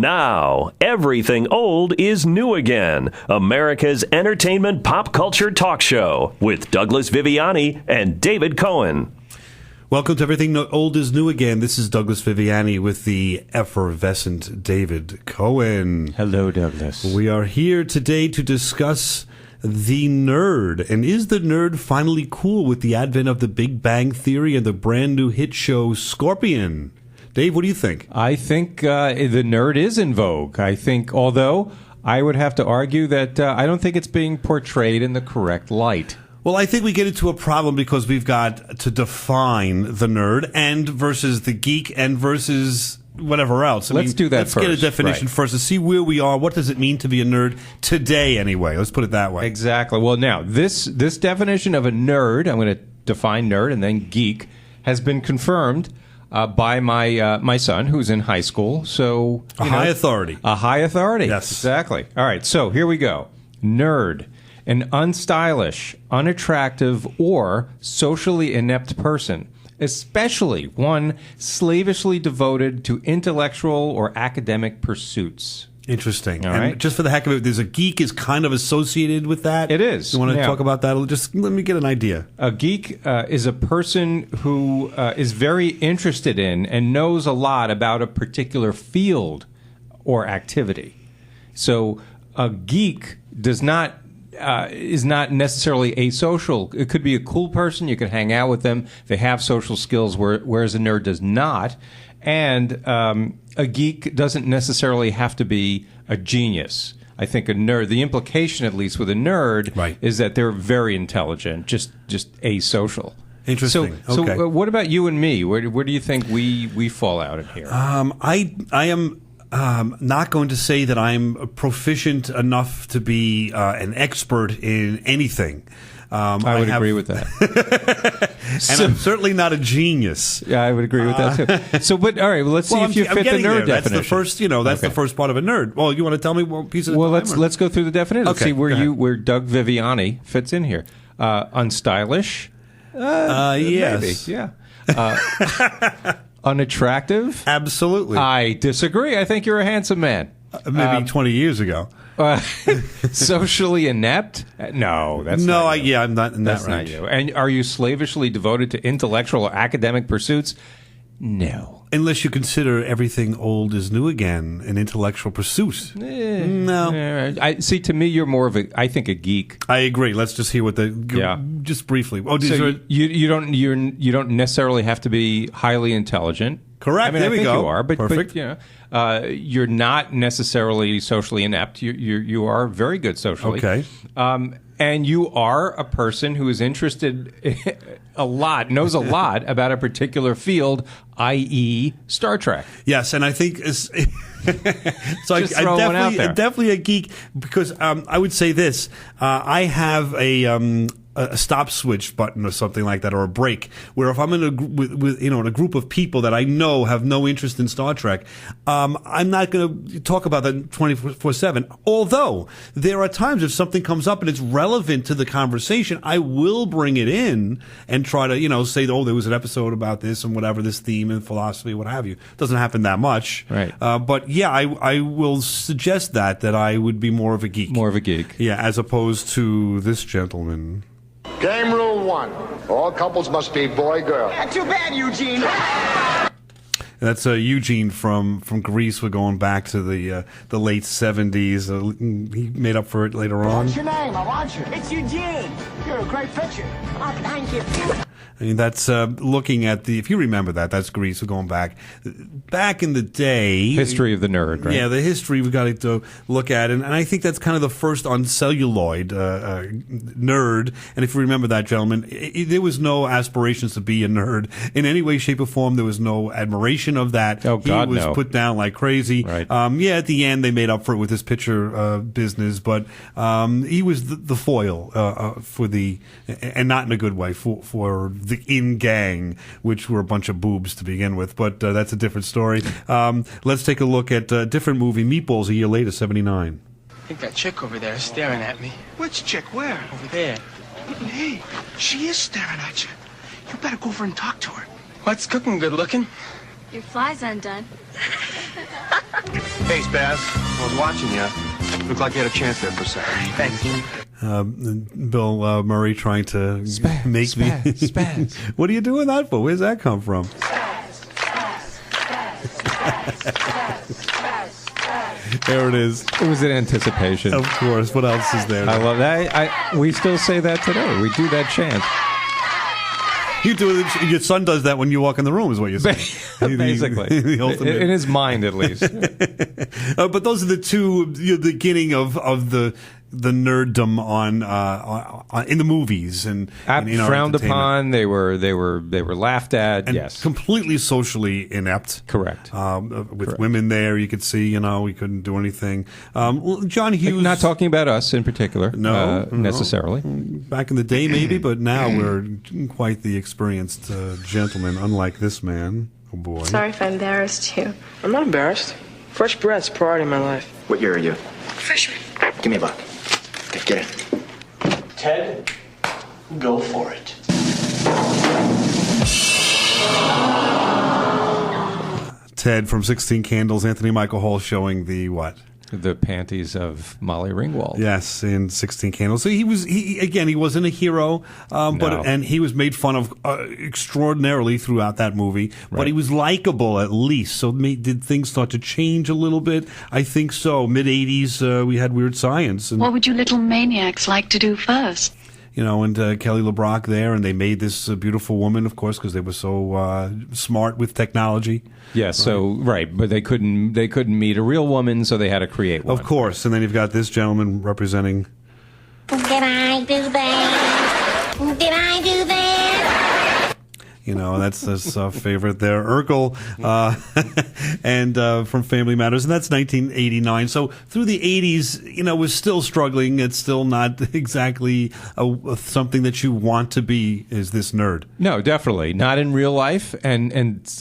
Now, everything old is new again. America's entertainment pop culture talk show with Douglas Viviani and David Cohen. Welcome to Everything Old is New Again. This is Douglas Viviani with the effervescent David Cohen. Hello, Douglas. We are here today to discuss the nerd. And is the nerd finally cool with the advent of the Big Bang Theory and the brand new hit show Scorpion? Dave, what do you think? I think the nerd is in vogue. I think, although I would have to argue that I don't think it's being portrayed in the correct light. Well, I think we get into a problem because we've got to define the nerd and versus the geek and versus whatever else. Let's do that let's first. Let's get a definition first to see where we are. What does it mean to be a nerd today anyway? Let's put it that way. Exactly. Well, now, this definition of a nerd, I'm going to define nerd and then geek, has been confirmed by my son, who's in high school. So a high authority. A high authority. Yes. Exactly. All right, so here we go. Nerd. An unstylish, unattractive, or socially inept person, especially one slavishly devoted to intellectual or academic pursuits. Interesting. All and right. just for the heck of it, there's a geek is kind of associated with that. It is. You want to Yeah. talk about that? Just let me get an idea. A geek is a person who is very interested in and knows a lot about a particular field or activity. So a geek is not necessarily asocial. It could be a cool person. You can hang out with them. They have social skills, whereas a nerd does not. And a geek doesn't necessarily have to be a genius. I think a nerd, the implication at least with a nerd, right, is that they're very intelligent, just asocial. Interesting. So, okay. What about you and me? Where do you think we fall out in here? I am not going to say that I'm proficient enough to be an expert in anything. I would agree with that. And I'm certainly not a genius. Yeah, I would agree with that too. So, but all right, well, let's see if you fit the nerd definition. That's the first, that's the first part of a nerd. Well, you want to tell me what piece of? Well, let's go through the definition. Let's see where Doug Viviani fits in here. Unstylish. Yes. Maybe. Yeah. Unattractive. Absolutely. I disagree. I think you're a handsome man. Maybe 20 years ago. Socially inept? No, that's not you. I'm not in that's that range. Not you. And are you slavishly devoted to intellectual or academic pursuits? No. Unless you consider Everything Old is New Again an intellectual pursuit. No. I see. To me, you're more of a geek. I agree. Let's just hear what just briefly. Oh, so you don't necessarily have to be highly intelligent. Correct. I mean, there I think we go. You are, but perfect. You're not necessarily socially inept. You are very good socially. Okay. And you are a person who is interested knows a lot about a particular field, i.e., Star Trek. Yes, and I think so. I'm definitely a geek because I would say this: I have a stop switch button or something like that, or a break, where if I'm in a group of people that I know have no interest in Star Trek, I'm not going to talk about that 24/7. Although there are times if something comes up and it's relevant to the conversation, I will bring it in and try to say, oh, there was an episode about this and whatever, this theme and philosophy, what have you. Doesn't happen that much, right? But yeah, I will suggest that I would be more of a geek, yeah, as opposed to this gentleman. Game rule 1. All couples must be boy-girl. Yeah, too bad, Eugene. That's Eugene from Grease. We're going back to the late 70s. He made up for it later on. What's your name? I want you. It's Eugene. You're a great picture. Oh, thank you. I mean, that's looking at if you remember that's Grease. We're going back in the day. History of the nerd, right? Yeah, the history we got to look at. And I think that's kind of the first on celluloid nerd. And if you remember that, gentleman, there was no aspirations to be a nerd in any way, shape, or form. There was no admiration of that. Oh, God, he was no. put down like crazy. Right. Yeah, at the end, they made up for it with his picture business. But he was the foil for and not in a good way, for the In Gang, which were a bunch of boobs to begin with, but that's a different story. Let's take a look at a different movie, Meatballs, a year later, 79. I think that chick over there is staring at me. Which chick? Where? Over there. Hey, she is staring at you. You better go over and talk to her. What's cooking, good looking? Your fly's undone. Hey, Hey, Spaz. I was watching you. Looked like you had a chance there for a second. Thanks. Bill Murray trying to make me. Spaz. What are you doing that for? Where's that come from? There it is. It was in anticipation. Of course. What else is there? I love that. We still say that today. We do that chant. You do it. Your son does that when you walk in the room, is what you're saying. Basically, in his mind, at least. But those are the two, the beginning of the nerddom on in the movies and in frowned upon. They were laughed at. And yes, completely socially inept. Correct. With women there, you could see, we couldn't do anything. John Hughes. Not talking about us in particular. No, necessarily. Back in the day, maybe, but now we're quite the experienced gentleman. Unlike this man. Oh boy. Sorry if I embarrassed you. I'm not embarrassed. Fresh bread's a priority in my life. What year are you? Freshman. Give me a buck. Okay, get it. Ted, go for it. Ted from 16 Candles, Anthony Michael Hall showing the what? The panties of Molly Ringwald. Yes, in 16 Candles. So he wasn't a hero, and he was made fun of extraordinarily throughout that movie. Right. But he was likable at least. So did things start to change a little bit? I think so. Mid 80s, we had Weird Science. And, what would you little maniacs like to do first? And Kelly LeBrock there, and they made this beautiful woman, of course, because they were so smart with technology. Yes, but they couldn't meet a real woman, so they had to create one. Of course, and then you've got this gentleman representing. Did I do that? Did I do that? That's his favorite there, Urkel, and from Family Matters, and that's 1989. So through the 80s, we're still struggling. It's still not exactly something that you want to be. Is this nerd? No, definitely not in real life, and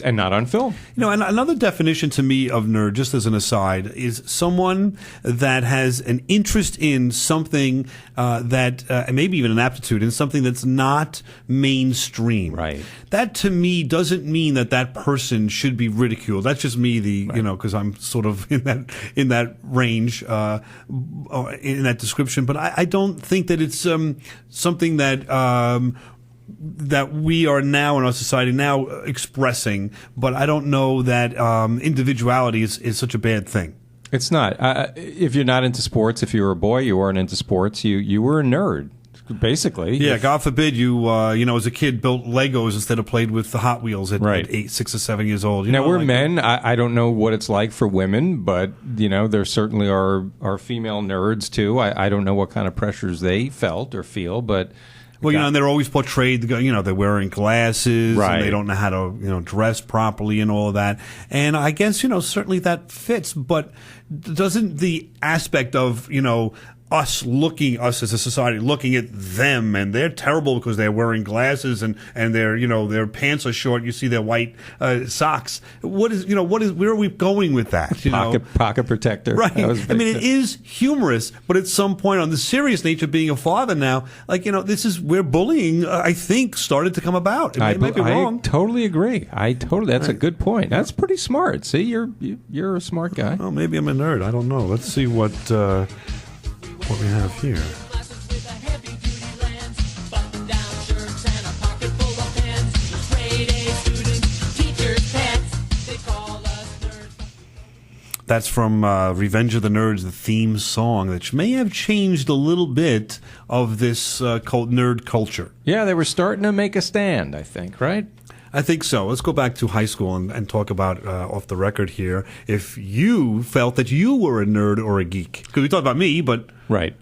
not on film. And another definition to me of nerd, just as an aside, is someone that has an interest in something that, maybe even an aptitude in something that's not mainstream. Right. That to me doesn't mean that person should be ridiculed. That's just me, because I'm sort of in that range, in that description. But I don't think that it's something that that we are now in our society now expressing. But I don't know that individuality is such a bad thing. It's not. If you're not into sports, if you were a boy, you weren't into sports. You were a nerd. Basically, yeah. God forbid you, as a kid, built Legos instead of played with the Hot Wheels at 8, 6, or 7 years old. We're men. I don't know what it's like for women, but there certainly are female nerds too. I don't know what kind of pressures they felt or feel, but and they're always portrayed. They're wearing glasses, right, and they don't know how to dress properly and all of that. And I guess certainly that fits, but doesn't the aspect of us as a society looking at them, and they're terrible because they're wearing glasses and their pants are short. You see their white socks. Where are we going with that? Pocket protector, right? It is humorous, but at some point, on the serious nature of being a father now, this is where bullying, I think, started to come about. I might be wrong. I totally agree. That's a good point. That's pretty smart. See, you're a smart guy. Well, maybe I'm a nerd. I don't know. Let's see what we have here. That's from Revenge of the Nerds, the theme song, which may have changed a little bit of this nerd culture. Yeah, they were starting to make a stand, I think, right? I think so. Let's go back to high school and talk about, off the record here, if you felt that you were a nerd or a geek. Because we talked about me, but... Right.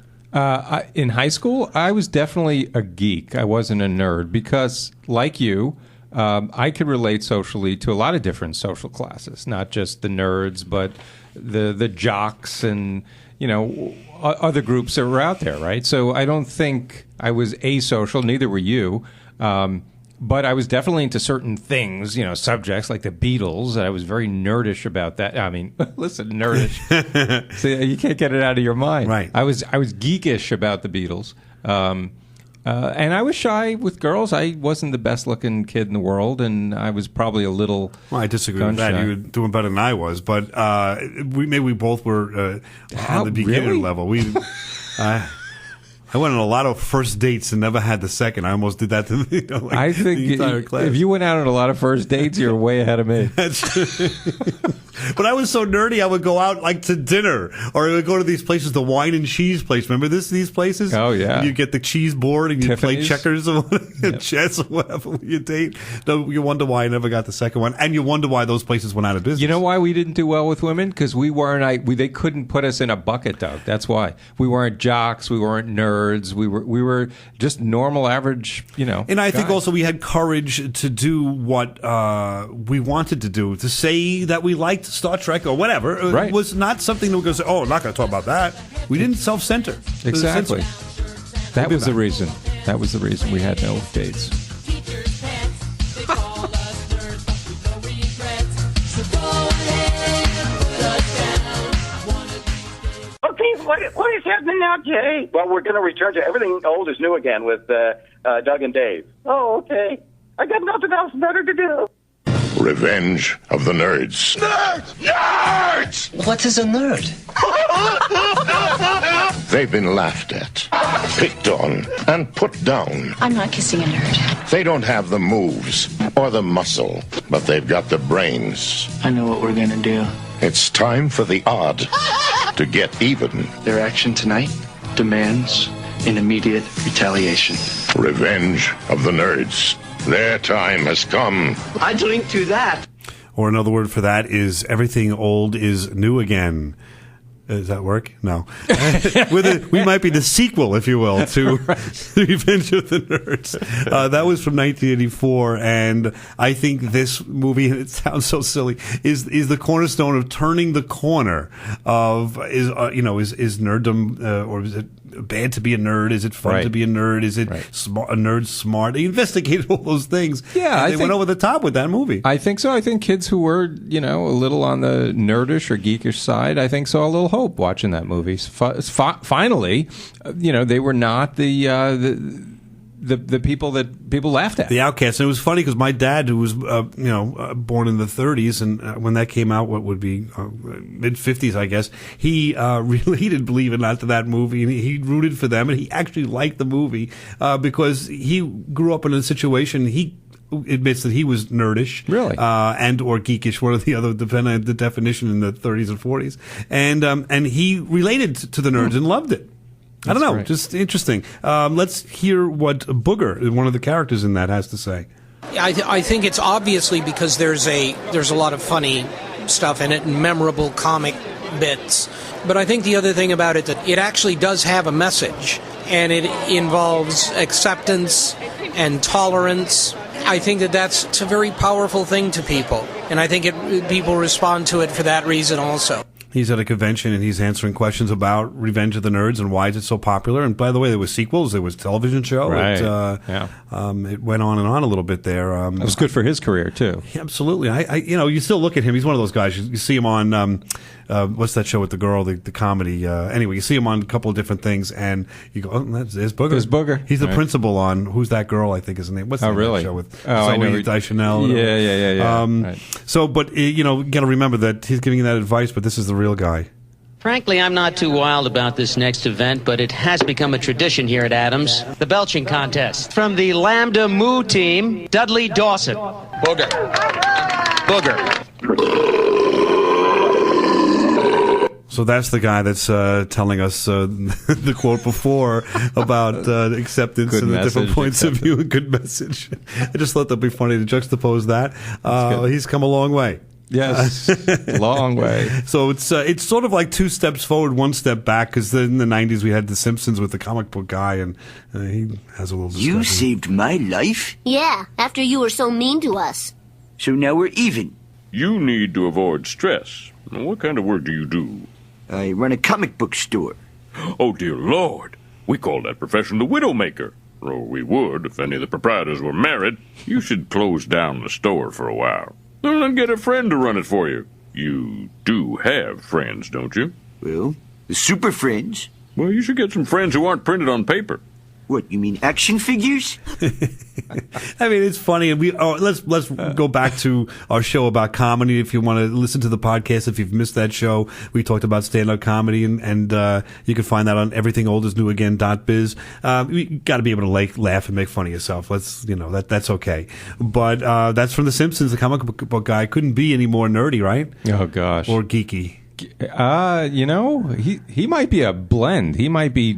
In high school, I was definitely a geek. I wasn't a nerd because, like you, I could relate socially to a lot of different social classes, not just the nerds, but the jocks and, other groups that were out there, right? So I don't think I was asocial, neither were you. But I was definitely into certain things, subjects like the Beatles. I was very nerdish about that. I mean, listen, nerdish. So you can't get it out of your mind. Right. I was geekish about the Beatles. And I was shy with girls. I wasn't the best-looking kid in the world, and I was probably a little. Well, I disagree with that. You were doing better than I was, but we both were on the beginner level. I went on a lot of first dates and never had the second. I almost did that to I think the entire class. If you went out on a lot of first dates, you're way ahead of me. That's true. But I was so nerdy, I would go out like to dinner, or I would go to these places, the wine and cheese place. Remember these places? Oh, yeah. And you get the cheese board and you play checkers or Yep. chess or whatever when you date. No, you wonder why I never got the second one, and you wonder why those places went out of business. You know why we didn't do well with women? Because we weren't. They couldn't put us in a bucket, Doug. That's why we weren't jocks. We weren't nerds. We were just normal, average. And I think also we had courage to do what we wanted to do. To say that we liked Star Trek or whatever was not something that we go say, "Oh, I'm not going to talk about that." We didn't self-center. Exactly. That was the reason. That was the reason we had no dates. Okay, what is happening now, Jay? Well, we're going to return to Everything Old is New again with Doug and Dave. Oh, okay. I got nothing else better to do. Revenge of the Nerds. Nerds! Nerds! What is a nerd? They've been laughed at, picked on, and put down. I'm not kissing a nerd. They don't have the moves or the muscle, but they've got the brains. I know what we're gonna do. It's time for the odd to get even. Their action tonight demands an immediate retaliation. Revenge of the Nerds. Their time has come. I drink to that. Or another word for that is everything old is new again. Does that work? No. We might be the sequel, if you will, to Revenge of the Nerds. That was from 1984, and I think this movie, and it sounds so silly, is the cornerstone of turning the corner of is nerddom, or is it bad to be a nerd? Is it fun to be a nerd? Is it a nerd smart? They investigated all those things. Yeah, and they went over the top with that movie. I think so. I think kids who were, a little on the nerdish or geekish side, I think saw a little hope watching that movie. Finally, they were not the people that people laughed at. The outcasts. And it was funny because my dad, who was born in the 30s, and when that came out, what would be mid 50s, I guess, he related, believe it or not, to that movie, and he rooted for them, and he actually liked the movie because he grew up in a situation. He admits that he was nerdish, really, and or geekish, one or the other, depending on the definition in the 30s and 40s, and he related to the nerds and loved it. I don't know, great. Just interesting. Let's hear what Booger, one of the characters in that, has to say. I think it's obviously because there's a lot of funny stuff in it and memorable comic bits. But I think the other thing about it, that it actually does have a message, and it involves acceptance and tolerance. I think that's a very powerful thing to people, and I think people respond to it for that reason also. He's at a convention and he's answering questions about Revenge of the Nerds and why is it so popular. And by the way, there was sequels, there was a television show. Right. It went on and on a little bit there. It was good for his career too. Yeah, absolutely. You still look at him. He's one of those guys. You see him on what's that show with the girl, the comedy. Anyway, you see him on a couple of different things, and you go, "Oh, there's Booger." There's Booger. He's the principal on Who's That Girl? I think is the name. What's the name of that show with Zoe Deschanel? Yeah. Right. So, but you got to remember that he's giving you that advice, but this is the real guy. Frankly, I'm not too wild about this next event, but it has become a tradition here at Adams. The belching contest. From the Lambda Mu team, Dudley Dawson. Booger. So that's the guy that's telling us the quote before about acceptance good and the different points of view. A good message. I just thought that'd be funny to juxtapose that. He's come a long way. Yes, long way. So it's sort of like two steps forward, one step back, because in the 90s we had The Simpsons with the comic book guy, and he has a little discussion. You saved my life? Yeah, after you were so mean to us. So now we're even. You need to avoid stress. What kind of work do you do? I run a comic book store. Oh, dear Lord. We call that profession the Widowmaker. Or we would if any of the proprietors were married. You should close down the store for a while. And then get a friend to run it for you. You do have friends, don't you? Well, the super friends. Well, you should get some friends who aren't printed on paper. What, you mean action figures? I mean, it's funny, and let's go back to our show about comedy. If you want to listen to the podcast, if you've missed that show, we talked about stand-up comedy, and you can find that on everythingoldisnewagain.biz. You got to be able to laugh and make fun of yourself. That's okay. But that's from The Simpsons. The comic book guy couldn't be any more nerdy, right? Oh gosh, or geeky. He might be a blend. He might be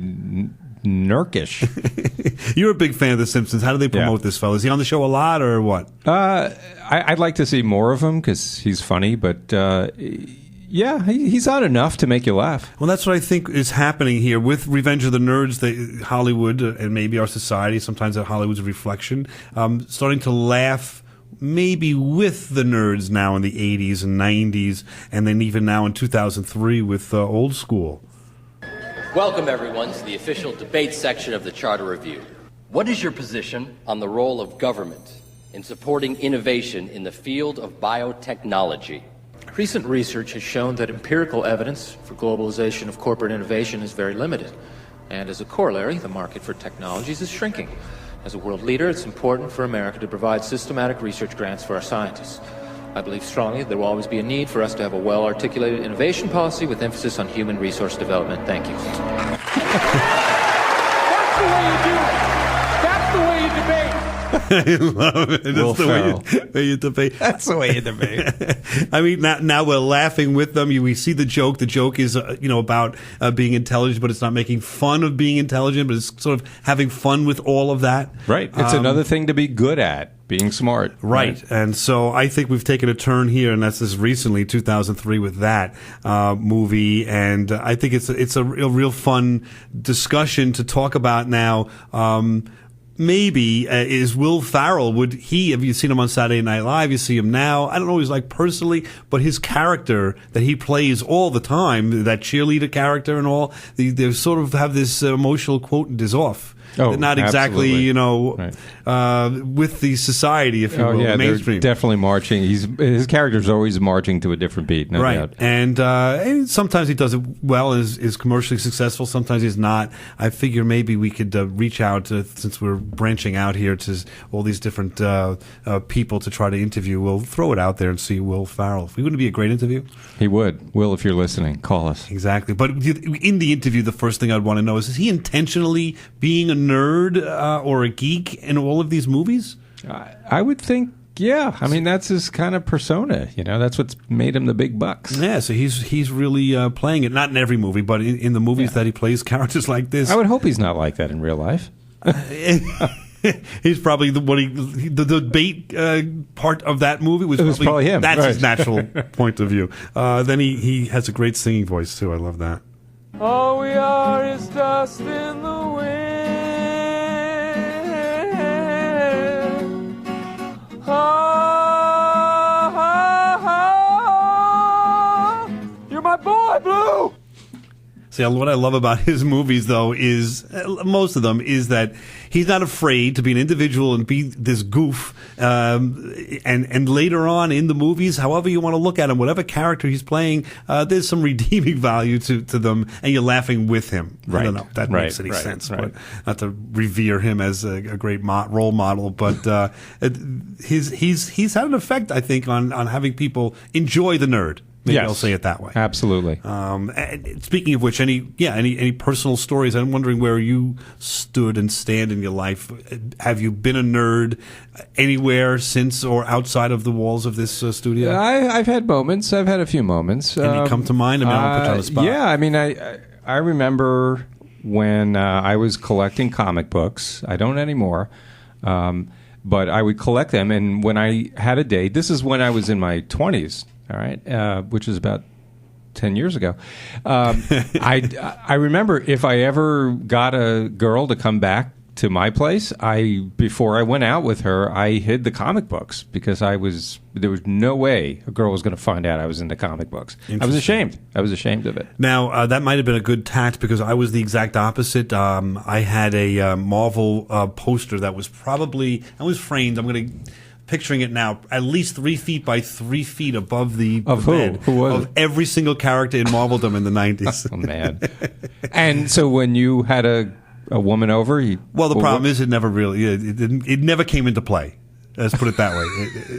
nerkish. You're a big fan of The Simpsons. How do they promote this fellow? Is he on the show a lot or what? I'd like to see more of him because he's funny, but he's on enough to make you laugh. Well, that's what I think is happening here with Revenge of the Nerds. Hollywood and maybe our society, sometimes that Hollywood's a reflection, starting to laugh maybe with the nerds now in the 80s and 90s, and then even now in 2003 with Old School. Welcome, everyone, to the official debate section of the Charter Review. What is your position on the role of government in supporting innovation in the field of biotechnology? Recent research has shown that empirical evidence for globalization of corporate innovation is very limited. And as a corollary, the market for technologies is shrinking. As a world leader, it's important for America to provide systematic research grants for our scientists. I believe strongly there will always be a need for us to have a well-articulated innovation policy with emphasis on human resource development. Thank you. That's the way you do it. That's the way you debate. I love it. That's the way you debate. That's the way you debate. I mean, now we're laughing with them. We see the joke. The joke is, about being intelligent, but it's not making fun of being intelligent, but it's sort of having fun with all of that. Right. It's another thing to be good at. Being smart. Right. And so I think we've taken a turn here, and that's just recently, 2003, with that movie. And I think it's a real fun discussion to talk about now. Maybe is Will Ferrell, have you seen him on Saturday Night Live? You see him now. I don't know what he's like personally, but his character that he plays all the time, that cheerleader character and all, they sort of have this emotional quotient is off. Oh, not exactly, right. With the society, if you will, yeah, mainstream. They're definitely marching. His character's always marching to a different beat, no doubt. And sometimes he does it well, is commercially successful. Sometimes he's not. I figure maybe we could reach out, since we're branching out here to all these different people to try to interview. We'll throw it out there and see Will Ferrell. Wouldn't it be a great interview? He would. Will, if you're listening, call us. Exactly. But in the interview, the first thing I'd want to know is he intentionally being a nerd or a geek in all of these movies? I would think, yeah. I mean, that's his kind of persona. That's what's made him the big bucks. Yeah, so he's really playing it. Not in every movie, but in the movies that he plays characters like this. I would hope he's not like that in real life. He's probably the debate part of that movie was probably him. That's his natural point of view. Then he has a great singing voice too. I love that. All we are is dust in the wind. You're my boy, Blue. See, what I love about his movies, though, is most of them is that he's not afraid to be an individual and be this goof. And later on in the movies, however you want to look at him, whatever character he's playing, there's some redeeming value to them, and you're laughing with him. Right. I don't know if that makes any sense, but not to revere him as a great role model, but he's had an effect, I think, on having people enjoy the nerd. Maybe I'll say it that way. Absolutely. And speaking of which, any personal stories? I'm wondering where you stood and stand in your life. Have you been a nerd anywhere since or outside of the walls of this studio? I've had moments. I've had a few moments. Any come to mind? I mean, I'll put you on the spot. Yeah, I mean, I remember when I was collecting comic books. I don't anymore. But I would collect them, and when I had a date, this is when I was in my 20s. All right, which is about 10 years ago. I remember if I ever got a girl to come back to my place, before I went out with her, I hid the comic books because there was no way a girl was going to find out I was into comic books. I was ashamed. I was ashamed of it. Now, that might have been a good tact because I was the exact opposite. I had a Marvel poster that was framed. I'm going to... picturing it now, at least 3 feet by 3 feet above the bed of every single character in Marveldom in the 90s. Oh, man. And so when you had a a woman over. The problem is it never really it never came into play. Let's put it that way.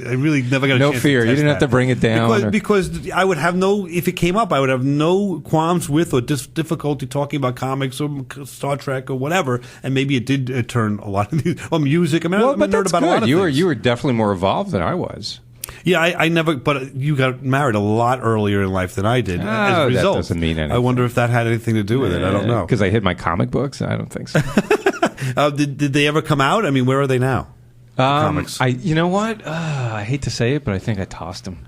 I really never got a chance. No fear. You didn't have to bring it down because I would have if it came up, I would have no qualms with or difficulty talking about comics or Star Trek or whatever. And maybe it did turn a lot of these, or music. I mean, I'm a nerd about a lot of things. You were definitely more evolved than I was. Yeah, I never. But you got married a lot earlier in life than I did. As a result, that doesn't mean anything. I wonder if that had anything to do with it. I don't know. Because I hid my comic books. I don't think so. Did they ever come out? I mean, where are they now? Comics. You know what? I hate to say it, but I think I tossed them.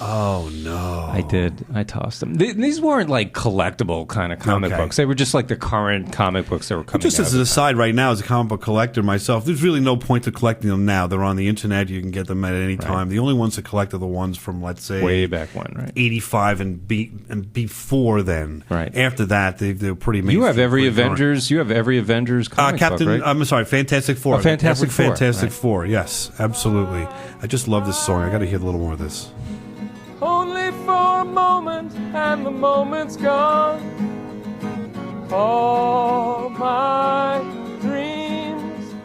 Oh, no. I did. I tossed them. These weren't like collectible kind of comic books. They were just like the current comic books that were coming out. Just as an aside right now, as a comic book collector myself, there's really no point to collecting them now. They're on the internet. You can get them at any time. The only ones to collect are the ones from, let's say... way back when, right? 85 and before then. Right. After that, they're pretty mainstream. You have every Avengers comic book, right? I'm sorry, Fantastic Four. Fantastic Four. Fantastic Four, yes, absolutely. I just love this song. I got to hear a little more of this. Only for a moment, and the moment's gone. All my dreams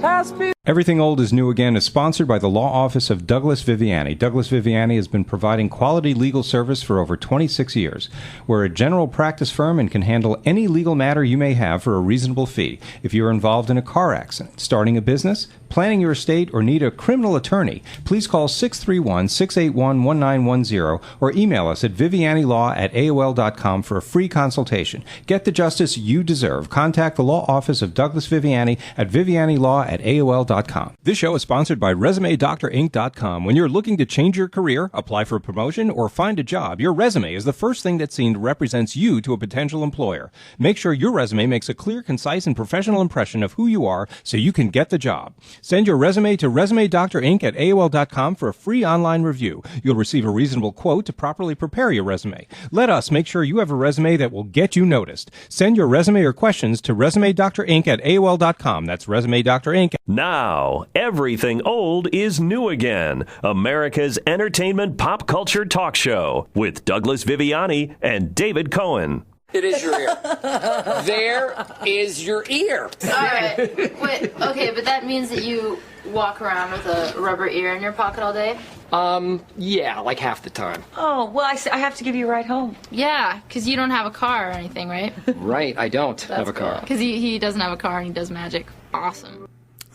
pass me. Everything Old is New Again is sponsored by the law office of Douglas Viviani. Douglas Viviani has been providing quality legal service for over 26 years. We're a general practice firm and can handle any legal matter you may have for a reasonable fee. If you're involved in a car accident, starting a business, planning your estate, or need a criminal attorney, please call 631-681-1910 or email us at vivianilaw@aol.com for a free consultation. Get the justice you deserve. Contact the law office of Douglas Viviani at vivianilaw@aol.com. This show is sponsored by ResumeDoctorInc.com. When you're looking to change your career, apply for a promotion, or find a job, your resume is the first thing that's seen represents you to a potential employer. Make sure your resume makes a clear, concise, and professional impression of who you are so you can get the job. Send your resume to ResumeDoctorInc@aol.com for a free online review. You'll receive a reasonable quote to properly prepare your resume. Let us make sure you have a resume that will get you noticed. Send your resume or questions to ResumeDoctorInc@aol.com. That's ResumeDoctorInc. Now, everything old is new again. America's entertainment pop culture talk show with Douglas Viviani and David Cohen. It is your ear. There is your ear. All right. Wait, okay, but that means that you walk around with a rubber ear in your pocket all day? Yeah, like half the time. Oh, well, I have to give you a ride home. Yeah, because you don't have a car or anything, right? Right, I don't have a car. Because he doesn't have a car and he does magic. Awesome.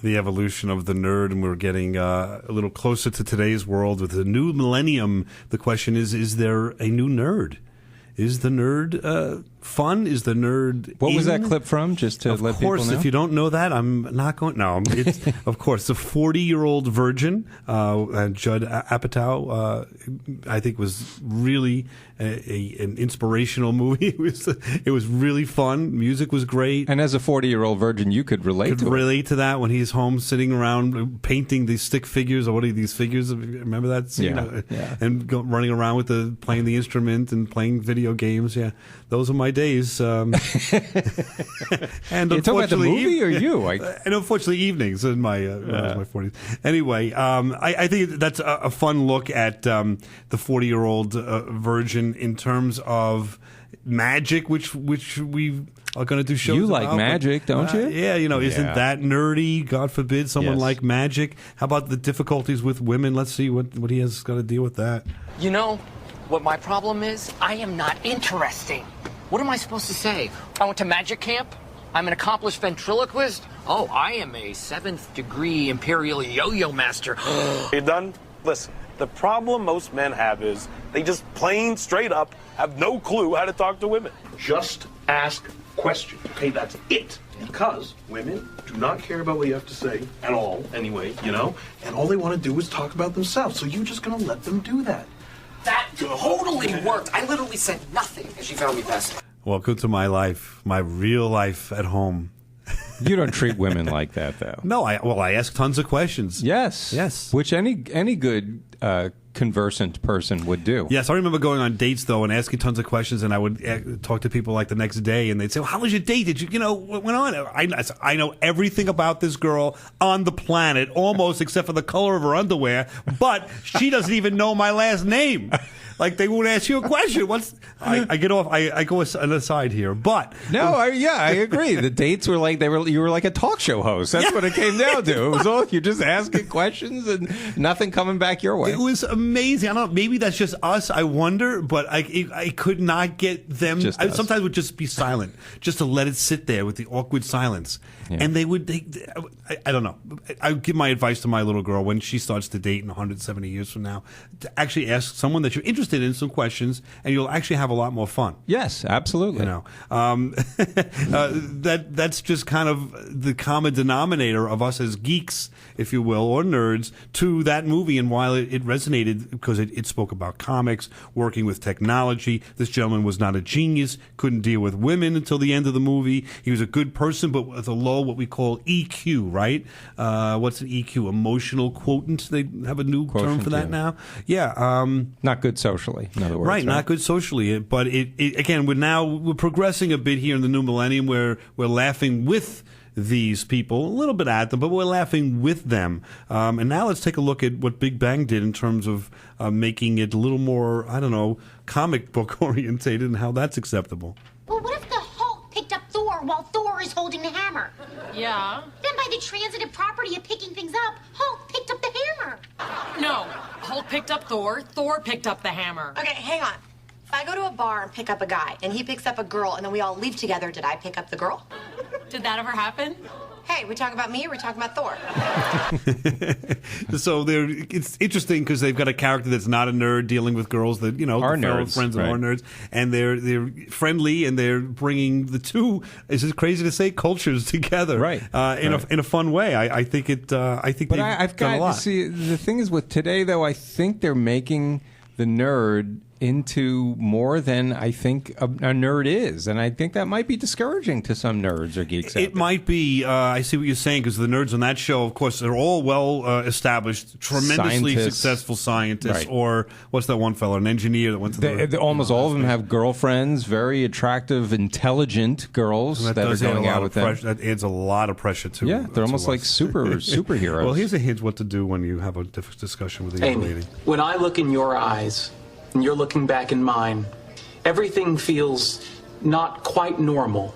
The evolution of the nerd, and we're getting a little closer to today's world with the new millennium. The question is there a new nerd? Is the nerd fun? Is the nerd What was that clip from, just to let people know? Of course, if you don't know that, I'm not going... No, it's, of course, the 40-year-old virgin, Judd Apatow, I think was really an inspirational movie. It was really fun. Music was great. And as a 40-year-old virgin, you could relate to that when he's home sitting around painting these stick figures, or what are these figures? Remember that scene? Yeah. And running around with playing the instrument and playing video games. Yeah, those are my days. And you talking about the movie or you? And unfortunately, evenings in my 40s. Anyway, I think that's a fun look at the 40-year-old virgin in terms of magic, which we are going to do shows. You like about, magic, don't you? Yeah, isn't that nerdy? God forbid someone like magic. How about the difficulties with women? Let's see what he has got to deal with that. You know what my problem is? I am not interesting. What am I supposed to say? I went to magic camp. I'm an accomplished ventriloquist. Oh, I am a 7th degree imperial yo-yo master. You done? Listen, the problem most men have is they just plain straight up have no clue how to talk to women. Just ask questions, okay? That's it. Because women do not care about what you have to say at all, anyway, and all they want to do is talk about themselves. So you're just going to let them do that. That totally worked. I literally said nothing, and she found me fascinating. Welcome to my life, my real life at home. You don't treat women like that, though. No, I ask tons of questions. Yes. Which any good conversant person would do. Yes, I remember going on dates, though, and asking tons of questions, and I would talk to people like the next day, and they'd say, well, how was your date? Did you, what went on? I know everything about this girl on the planet, almost except for the color of her underwear, but she doesn't even know my last name. Like they won't ask you a question. I get off. I go an aside here, but no, I agree. The dates were like you were like a talk show host. That's what it came down to. It was all you're just asking questions and nothing coming back your way. It was amazing. I don't know. Maybe that's just us. I wonder, but I could not get them. I sometimes would just be silent, just to let it sit there with the awkward silence. Yeah. And they would. I don't know. I would give my advice to my little girl when she starts to date in 170 years from now, to actually ask someone that you're interested in some questions, and you'll actually have a lot more fun. Yes, absolutely. You know, that's just kind of the common denominator of us as geeks, if you will, or nerds, to that movie. And while it resonated because it spoke about comics, working with technology, this gentleman was not a genius, couldn't deal with women until the end of the movie. He was a good person, but with a low, what we call EQ, right? What's an EQ? Emotional quotient. They have a new term for that now. Yeah. Not good socially, in other words. Right, not good socially. But again, we're progressing a bit here in the new millennium where we're laughing with these people, a little bit at them, but we're laughing with them. And now let's take a look at what Big Bang did in terms of making it a little more, I don't know, comic book orientated and how that's acceptable. Well, what if the Hulk picked up Thor while Thor is holding the hammer? Yeah. Then by the transitive property of picking things up, Hulk picked up the hammer. No, Hulk picked up Thor. Thor picked up the hammer. Okay, hang on. If I go to a bar and pick up a guy, and he picks up a girl, and then we all leave together, did I pick up the girl? Did that ever happen? Hey, we talking about me or we talking about Thor? So it's interesting because they've got a character that's not a nerd dealing with girls that, you know, are nerds, friends right. and are nerds, and they're friendly and they're bringing the two. Is it crazy to say cultures together? Right. In a fun way. I think it. I think. But I've got done a lot. See, the thing is with today, though, I think they're making the nerd into more than I think a nerd is, and I think that might be discouraging to some nerds or geeks. It might be. I see what you're saying because the nerds on that show, of course, they're all well established, tremendously successful scientists. Right. Or what's that one fellow, an engineer that went to almost all of them have girlfriends, very attractive, intelligent girls that are going out with them. That adds a lot of pressure to. Yeah, they're almost like superheroes. Well, here's a hint what to do when you have a discussion with a young lady. When I look in your eyes, and you're looking back in mine, everything feels not quite normal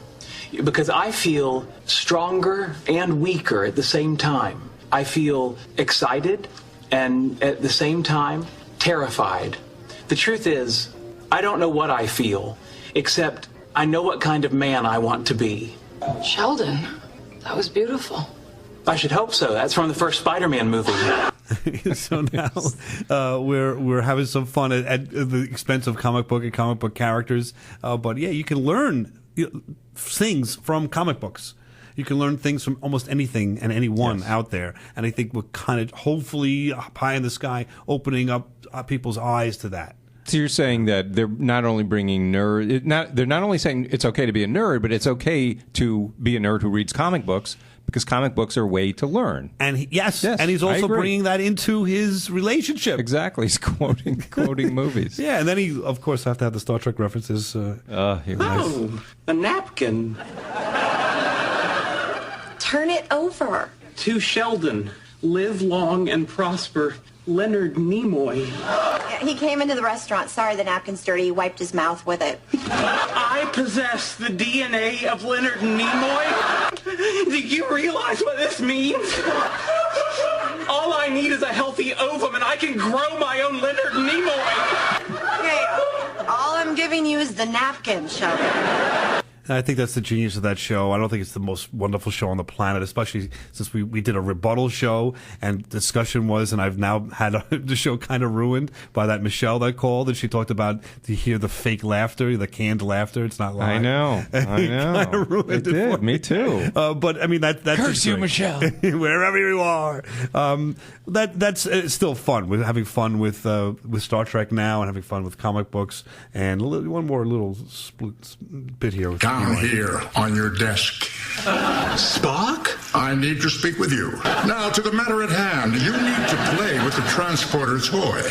because I feel stronger and weaker at the same time. I feel excited and at the same time terrified. The truth is, I don't know what I feel, except I know what kind of man I want to be. Sheldon, that was beautiful. I should hope so. That's from the first Spider-Man movie. So now we're having some fun at the expense of comic book characters. But yeah, you can learn things from comic books. You can learn things from almost anything and anyone out there. And I think we're kind of hopefully pie in the sky opening up people's eyes to that. So you're saying that they're not only bringing they're not only saying it's okay to be a nerd, but it's okay to be a nerd who reads comic books because comic books are a way to learn. And yes, and he's also bringing that into his relationship. Exactly, he's quoting movies. Yeah, and then he, of course, have to have the Star Trek references. Oh, a napkin. Turn it over. To Sheldon, live long and prosper. Leonard Nimoy. He came into the restaurant. Sorry, the napkin's dirty. He wiped his mouth with it. I possess the DNA of Leonard Nimoy? Do you realize what this means? All I need is a healthy ovum and I can grow my own Leonard Nimoy. Okay, all I'm giving you is the napkin, Sheldon. I think that's the genius of that show. I don't think it's the most wonderful show on the planet, especially since we did a rebuttal show and discussion was, and I've now had the show kind of ruined by that Michelle that called and she talked about to hear the fake laughter, the canned laughter. It's not live. I know. Kind of ruined it did. Me too. But I mean that's curse you, Michelle. Wherever you are. That's still fun. We're having fun with Star Trek now and having fun with comic books and one more little bit here with. Down here on your desk. Spock? I need to speak with you. Now, to the matter at hand. You need to play with the transporter toy.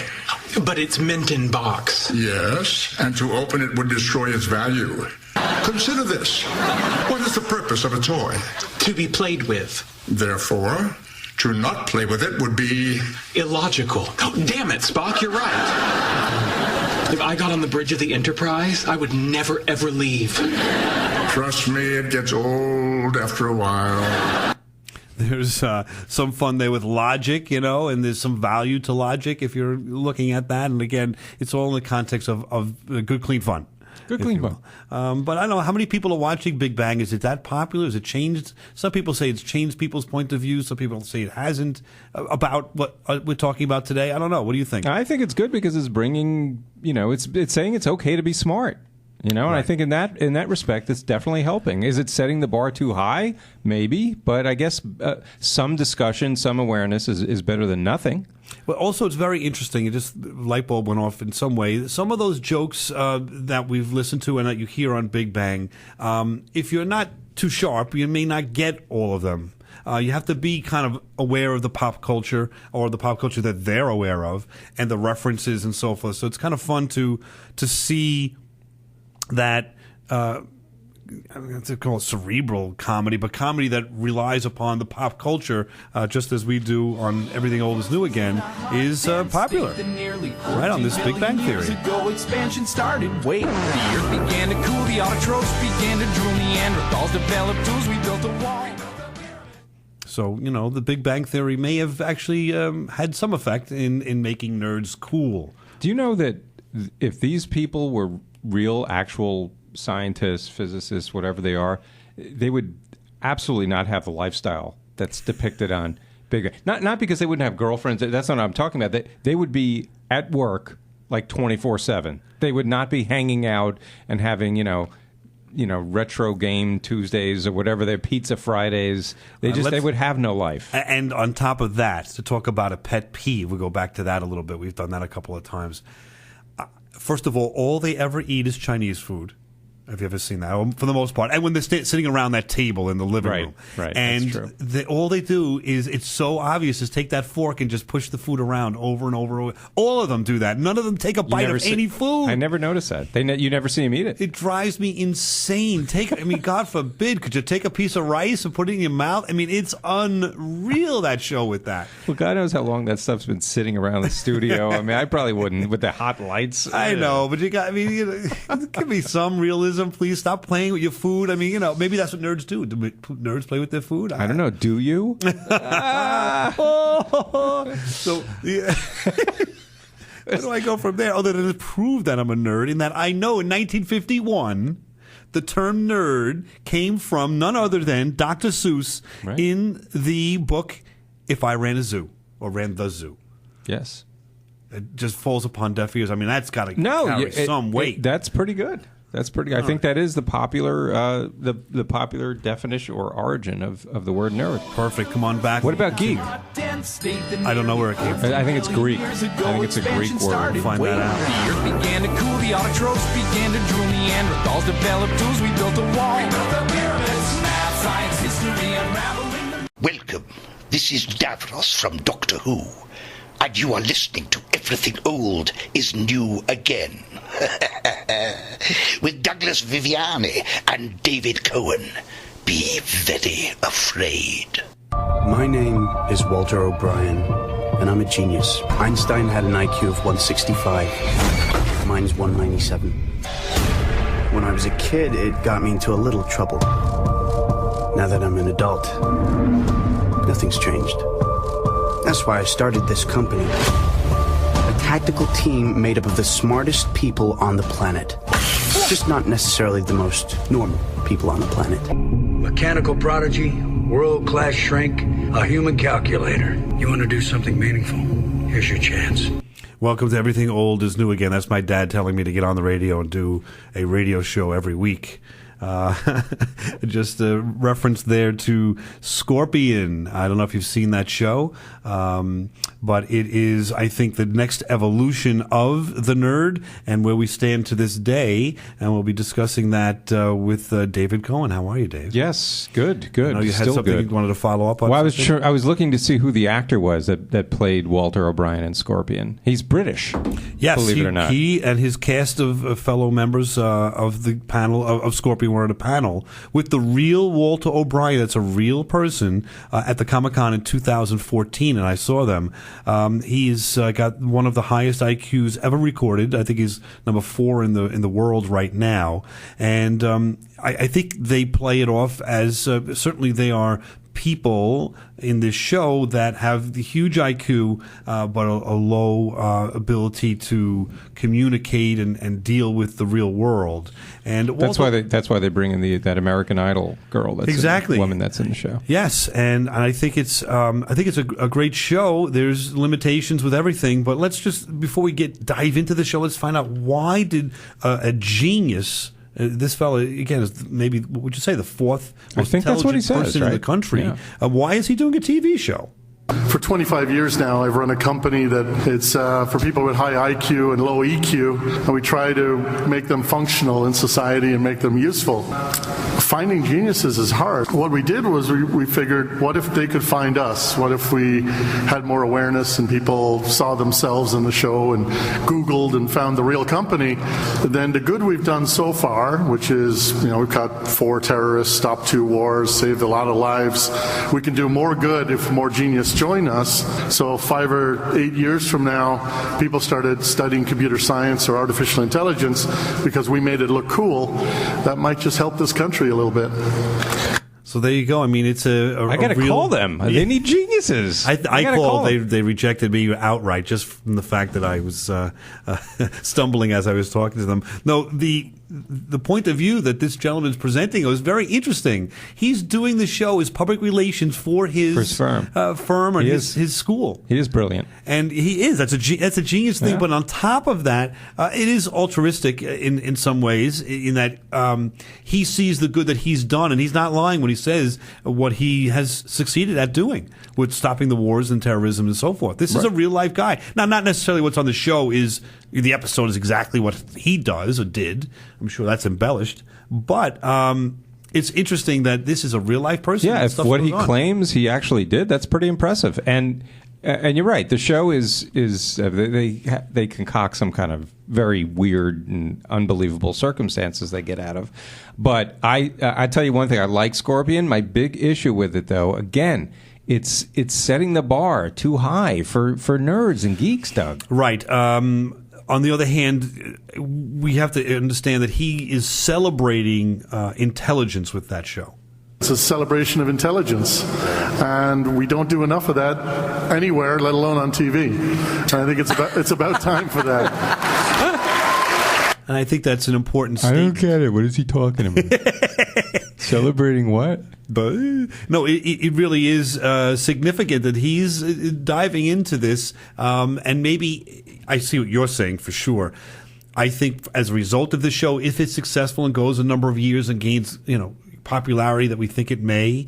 But it's mint in box. Yes, and to open it would destroy its value. Consider this. What is the purpose of a toy? To be played with. Therefore, to not play with it would be... illogical. Oh, damn it, Spock, you're right. If I got on the bridge of the Enterprise, I would never, ever leave. Trust me, it gets old after a while. There's some fun there with logic, and there's some value to logic if you're looking at that. And again, it's all in the context of good, clean fun. Good, clean fun. But I don't know, how many people are watching Big Bang? Is it that popular? Has it changed? Some people say it's changed people's point of view. Some people say it hasn't. About what we're talking about today, I don't know. What do you think? I think it's good because it's bringing, it's saying it's okay to be smart. And I think in that respect, it's definitely helping. Is it setting the bar too high? Maybe, but I guess some discussion, some awareness is better than nothing. But also, it's very interesting. Light bulb went off in some way. Some of those jokes that we've listened to and that you hear on Big Bang, if you're not too sharp, you may not get all of them. You have to be kind of aware of the pop culture or the pop culture that they're aware of and the references and so forth. So it's kind of fun to see that to call it cerebral comedy, but comedy that relies upon the pop culture, just as we do on Everything Old is New Again, is popular. Right on this Big Bang Theory. Expansion started. Wait, the earth began to cool, the autotrophs began to drool, Neanderthals developed tools, we built a wall. So, the Big Bang Theory may have actually had some effect in making nerds cool. Do you know that if these people were real, actual scientists, physicists, whatever they are, they would absolutely not have the lifestyle that's depicted on Big Bang. Not because they wouldn't have girlfriends. That's not what I'm talking about. They would be at work like 24/7. They would not be hanging out and having, retro game Tuesdays or whatever, their pizza Fridays. They would have no life. And on top of that, to talk about a pet peeve, we'll go back to that a little bit. We've done that a couple of times. First of all they ever eat is Chinese food. Have you ever seen that? For the most part. And when they're sitting around that table in the living room. Right, and that's true. All they do is, it's so obvious, is take that fork and just push the food around over and over. All of them do that. None of them take a bite of any food. I never noticed that. You never see them eat it. It drives me insane. God forbid, could you take a piece of rice and put it in your mouth? It's unreal, that show with that. Well, God knows how long that stuff's been sitting around the studio. I probably wouldn't with the hot lights. I know, but give me some realism. Please stop playing with your food. Maybe that's what nerds do. Do nerds play with their food? I don't know. Do you? So, yeah. Where do I go from there other than to prove that I'm a nerd? In that I know in 1951, the term nerd came from none other than Dr. Seuss in the book If I Ran a Zoo, or Ran the Zoo. Yes. It just falls upon deaf ears. That's got to carry some weight. That's pretty good. That's pretty. I think that is the popular the popular definition or origin of the word nerd. Perfect. Come on back. What about geek? I don't know where it came from. I think it's Greek. I think it's a Greek word. We'll find that out. The earth began to cool, the autotrophs began to drool, Neanderthals developed tools, we built a wall. We built the pyramids, math, science, history, unraveling. Welcome. This is Davros from Doctor Who, and you are listening to Everything Old is New Again. With Douglas Viviani and David Cohen. Be very afraid. My name is Walter O'Brien, and I'm a genius. Einstein had an IQ of 165. Mine's 197. When I was a kid, it got me into a little trouble. Now that I'm an adult, nothing's changed. That's why I started this company. A tactical team made up of the smartest people on the planet. Just not necessarily the most normal people on the planet. Mechanical prodigy, world-class shrink, a human calculator. You want to do something meaningful? Here's your chance. Welcome to Everything Old is New Again. That's my dad telling me to get on the radio and do a radio show every week. Just a reference there to Scorpion. I don't know if you've seen that show, but it is, I think, the next evolution of the nerd and where we stand to this day. And we'll be discussing that with David Cohen. How are you, Dave? Yes, good. I know you had Still something good. you wanted to follow up on. Well, I was looking to see who the actor was that played Walter O'Brien in Scorpion. He's British. Yes, believe it or not. He and his cast of fellow members of the panel of Scorpion were at a panel with the real Walter O'Brien. That's a real person at the Comic-Con in 2014, and I saw them. He's got one of the highest IQs ever recorded. I think he's number 4 in the world right now, and I think they play it off as certainly they are people in this show that have the huge IQ, but a low ability to communicate and deal with the real world. And that's why they bring in that American Idol girl. That's exactly the woman that's in the show. Yes, and I think it's a great show. There's limitations with everything, but let's just before we dive into the show, let's find out why did a genius. This fellow, again, is maybe, what would you say, the 4th most intelligent person in the country. Yeah. Why is he doing a TV show? For 25 years now, I've run a company that it's for people with high IQ and low EQ, and we try to make them functional in society and make them useful. Finding geniuses is hard. What we did was we figured, what if they could find us? What if we had more awareness and people saw themselves in the show and Googled and found the real company? Then the good we've done so far, which is, we've caught 4 terrorists, stopped 2 wars, saved a lot of lives. We can do more good if more genius join us. So 5 or 8 years from now, people started studying computer science or artificial intelligence because we made it look cool. That might just help this country a little bit. So there you go. I mean, it's I got to call them. They need geniuses. I called. They rejected me outright just from the fact that I was stumbling as I was talking to them. No, the point of view that this gentleman is presenting was very interesting. He's doing the show as public relations for his firm or his school. He is brilliant, and he is. That's a genius thing. Yeah. But on top of that, it is altruistic in some ways. In that he sees the good that he's done, and he's not lying when he says what he has succeeded at doing with stopping the wars and terrorism and so forth. This is a real life guy. Now, not necessarily what's on the show is the episode is exactly what he does or did. I'm sure that's embellished, but it's interesting that this is a real life person. Yeah, if what he claims he actually did, that's pretty impressive. And you're right. The show is they concoct some kind of very weird and unbelievable circumstances they get out of. But I tell you one thing. I like Scorpion. My big issue with it, though, again, it's setting the bar too high for nerds and geeks, Doug. Right. On the other hand, we have to understand that he is celebrating intelligence with that show. It's a celebration of intelligence, and we don't do enough of that anywhere, let alone on TV. And I think it's about time for that. And I think that's an important statement. I don't get it. What is he talking about? Celebrating what? But no, it really is significant that he's diving into this, and maybe I see what you're saying for sure. I think as a result of the show, if it's successful and goes a number of years and gains, popularity that we think it may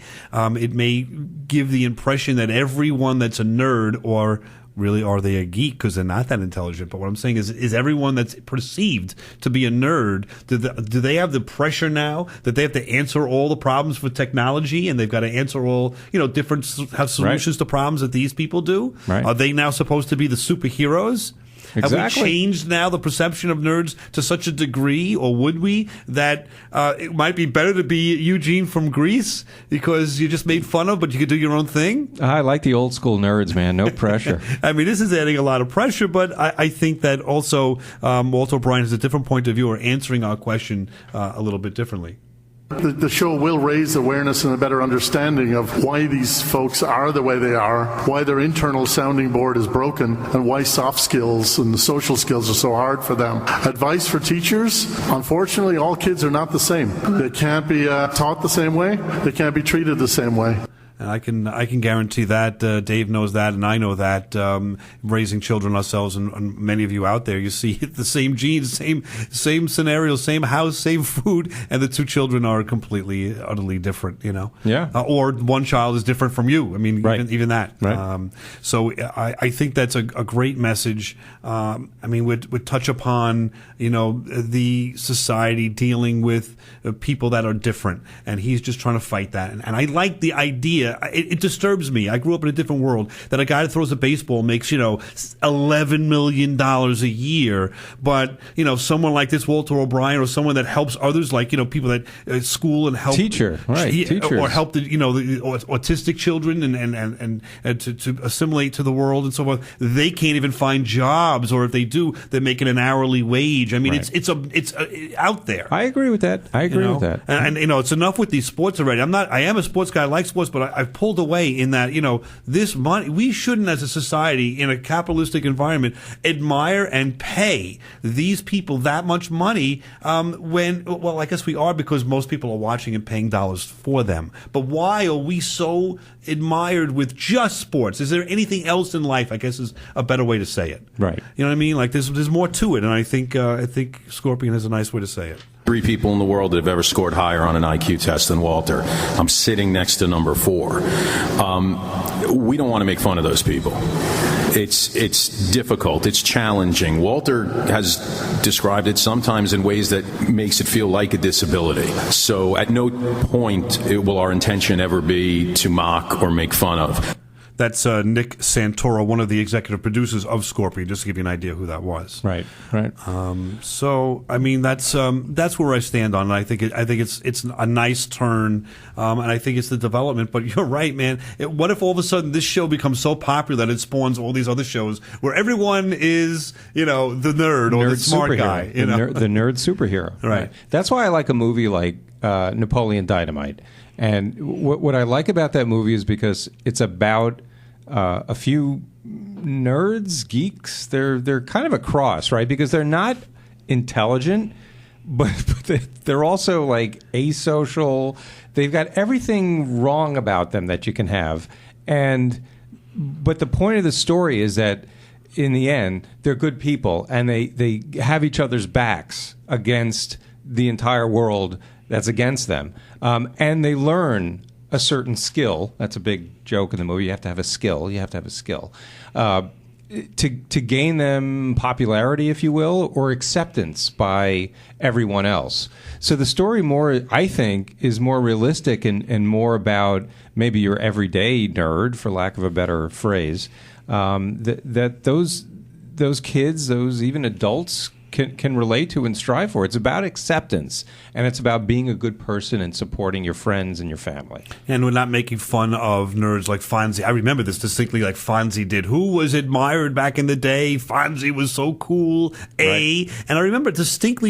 give the impression that everyone that's a nerd, or really are they a geek because they're not that intelligent, but what I'm saying is everyone that's perceived to be a nerd, do they have the pressure now that they have to answer all the problems with technology, and they've got to answer all have solutions to problems that these people do? Right. Are they now supposed to be the superheroes? Exactly. Have we changed now the perception of nerds to such a degree, or would we, that it might be better to be Eugene from Greece because you just made fun of, but you could do your own thing? I like the old school nerds, man. No pressure. I mean, this is adding a lot of pressure, but I think that also Walter O'Brien has a different point of view, or answering our question a little bit differently. The show will raise awareness and a better understanding of why these folks are the way they are, why their internal sounding board is broken, and why soft skills and the social skills are so hard for them. Advice for teachers: unfortunately, all kids are not the same. They can't be taught the same way. They can't be treated the same way. And I can guarantee that. Dave knows that, and I know that. Raising children ourselves, and many of you out there, you see the same genes, same scenario, same house, same food, and the two children are completely, utterly different. Yeah. Or one child is different from you. I mean, right. even that. Right. So I think that's a great message. I mean, would touch upon the society dealing with people that are different, and he's just trying to fight that. And I like the idea you, it disturbs me. I grew up in a different world that a guy that throws a baseball makes, $11 million a year. But, someone like this, Walter O'Brien, or someone that helps others, like, people that school and help. Teacher, right. Teachers. Or help the autistic children and to assimilate to the world and so forth. They can't even find jobs, or if they do, they're making an hourly wage. I mean, right. it's out there. I agree with that. And it's enough with these sports already. I am a sports guy. I like sports, but I've pulled away in that, this money, we shouldn't as a society in a capitalistic environment admire and pay these people that much money well, I guess we are, because most people are watching and paying dollars for them. But why are we so admired with just sports? Is there anything else in life, I guess is a better way to say it. Right. You know what I mean? Like there's more to it, and I think Scorpion has a nice way to say it. 3 people in the world that have ever scored higher on an IQ test than Walter. I'm sitting next to number 4. We don't want to make fun of those people. It's difficult. It's challenging. Walter has described it sometimes in ways that makes it feel like a disability. So at no point will our intention ever be to mock or make fun of. That's Nick Santoro, one of the executive producers of Scorpion, just to give you an idea who that was. Right. So, I mean, that's where I stand on it. I think it's a nice turn, and I think it's the development. But you're right, man. What if all of a sudden this show becomes so popular that it spawns all these other shows where everyone is, the nerd or the smart superhero. guy, the nerd superhero. Right. That's why I like a movie like Napoleon Dynamite. And what I like about that movie is because it's about a few nerds, geeks. They're kind of a cross, right? Because they're not intelligent, but they're also like asocial. They've got everything wrong about them that you can have. But the point of the story is that in the end, they're good people, and they have each other's backs against the entire world that's against them. And they learn a certain skill. That's a big joke in the movie. You have to have a skill. To gain them popularity, if you will, or acceptance by everyone else. So the story I think, is more realistic and more about maybe your everyday nerd, for lack of a better phrase, that those kids, those even adults, can relate to and strive for. It's about acceptance, and it's about being a good person and supporting your friends and your family. And we're not making fun of nerds like Fonzie. I remember this distinctly, like Fonzie did. Who was admired back in the day? Fonzie was so cool. Right. And I remember distinctly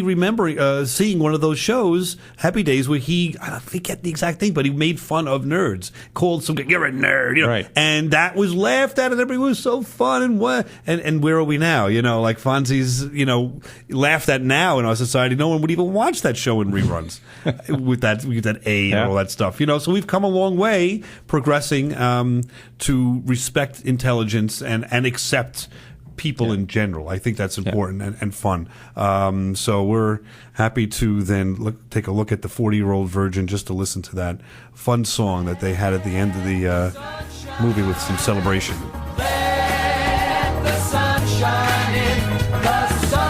seeing one of those shows, Happy Days, where I don't forget the exact thing, but he made fun of nerds. Called some guy, "You're a nerd," Right. And that was laughed at, and everyone was so fun. And where are we now? Like Fonzie's, laughed at now in our society. No one would even watch that show in reruns with that A and all that stuff. So we've come a long way, progressing to respect intelligence and accept people in general. I think that's important and fun. So we're happy to then take a look at the 40-Year-Old Virgin, just to listen to that fun song that they had at the end of the movie with some celebration. Let the sun shine in, the sun.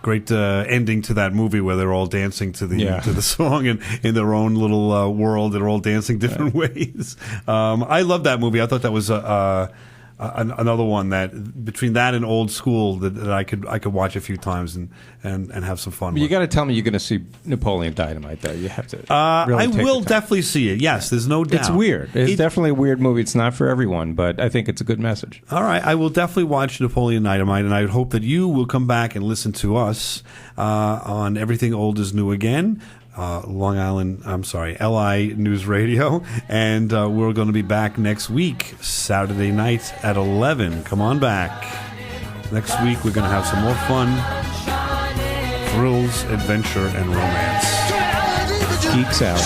Great ending to that movie where they're all dancing to the song and in their own little world. They're all dancing different ways. I love that movie. I thought that was another one that between that and Old School that I could watch a few times and have some fun. You got to tell me you're going to see Napoleon Dynamite, though. You have to. I will definitely see it. Yes, there's no doubt. It's weird. It's definitely a weird movie. It's not for everyone, but I think it's a good message. All right, I will definitely watch Napoleon Dynamite, and I hope that you will come back and listen to us on Everything Old is New Again. LI News Radio, and we're going to be back next week, Saturday night at 11. Come on back. Next week we're going to have some more fun, thrills, adventure, and romance. Geeks out.